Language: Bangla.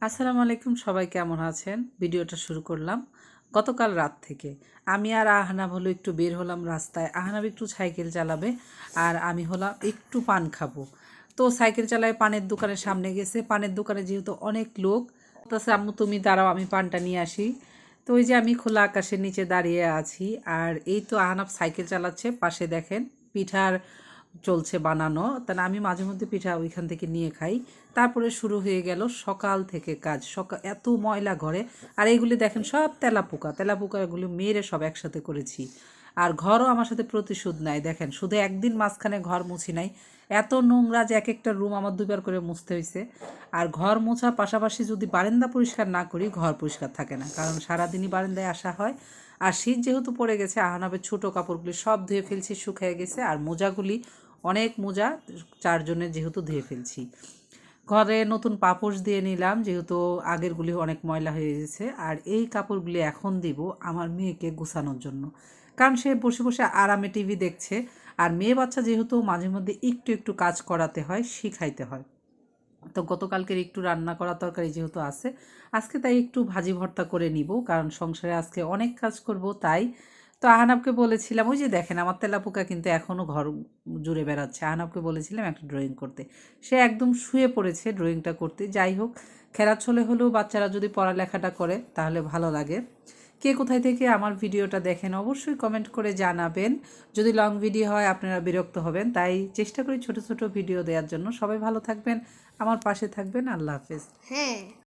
আসসালামু আলাইকুম, সবাই কেমন আছেন? ভিডিওটা শুরু করলাম গতকাল রাত থেকে। আমি আর আহনাব হলো একটু বের হলাম রাস্তায়। আহনাব একটু সাইকেল চালাবে আর আমি হলাম একটু পান খাবো। তো সাইকেল চালায় পানের দোকানের সামনে গেছে। পানের দোকানে যেহেতু অনেক লোক, বলতেছে আম্মু তুমি দাঁড়াও আমি পানটা নিয়ে আসি। তো ওই যে আমি খোলা আকাশের নিচে দাঁড়িয়ে আছি আর এই তো আহনাব সাইকেল চালাচ্ছে, পাশে দেখেন পিঠার চলছে বানানো। তাহলে আমি মাঝে মধ্যে পিঠা ওইখান থেকে নিয়ে খাই। তারপরে শুরু হয়ে গেল সকাল থেকে কাজ। সকাল এত ময়লা ঘরে, আর এইগুলি দেখেন সব তেলাপোকা, তেলাপোকাগুলো মেরে সব একসাথে করেছি। আর ঘরও আমার সাথে প্রতিশোধ নাই, দেখেন শুধু একদিন মাঝখানে ঘর মুছি নাই, এত নোংরা যে এক একটা রুম আমার দুবার করে মুছতে হয়েছে। আর ঘর মোছার পাশাপাশি যদি বারান্দা পরিষ্কার না করি ঘর পরিষ্কার থাকে না, কারণ সারাদিনই বারান্দায় আসা হয়। আর শীত যেহেতু পড়ে গেছে, আহনাবের ছোটো কাপড়গুলি সব ধুয়ে ফেলছি, শুকিয়ে গেছে। আর মোজাগুলি অনেক মোজা, চারজনের যেহেতু ধুয়ে ফেলছি। ঘরে নতুন পাপোশ দিয়ে নিলাম, যেহেতু আগেরগুলি অনেক ময়লা হয়ে গেছে। আর এই কাপড়গুলি এখন দিব আমার মেয়েকে গোছানোর জন্য, কারণ সে বসে বসে আরামে টিভি দেখছে। আর মেয়ে বাচ্চা যেহেতু মাঝে মধ্যে একটু একটু কাজ করাতে হয়, শিখাইতে হয়। তো গতকালকের একটু রান্না করা তরকারি যেহেতু আছে, আজকে তাই একটু ভাজি ভর্তা করে নিব, কারণ সংসারে আজকে অনেক কাজ করব তাই। তো আহনাবকে বলেছিলাম, ওই যে দেখেন আমার তেলাপোকা কিন্তু এখনও ঘর জুড়ে বেড়াচ্ছে। আহনাবকে বলেছিলাম একটা ড্রয়িং করতে, সে একদম শুয়ে পড়েছে ড্রয়িংটা করতে। যাই হোক, খেলাচ্ছলে হলেও বাচ্চারা যদি পড়ালেখাটা করে তাহলে ভালো লাগে। কে কোথায় থেকে আমার ভিডিওটা দেখেন অবশ্যই কমেন্ট করে জানাবেন। যদি লং ভিডিও হয় আপনারা বিরক্ত হবেন, তাই চেষ্টা করি ছোট ছোট ভিডিও দেওয়ার জন্য। সবাই ভালো থাকবেন, আমার পাশে থাকবেন। আল্লাহ হাফেজ। হ্যাঁ।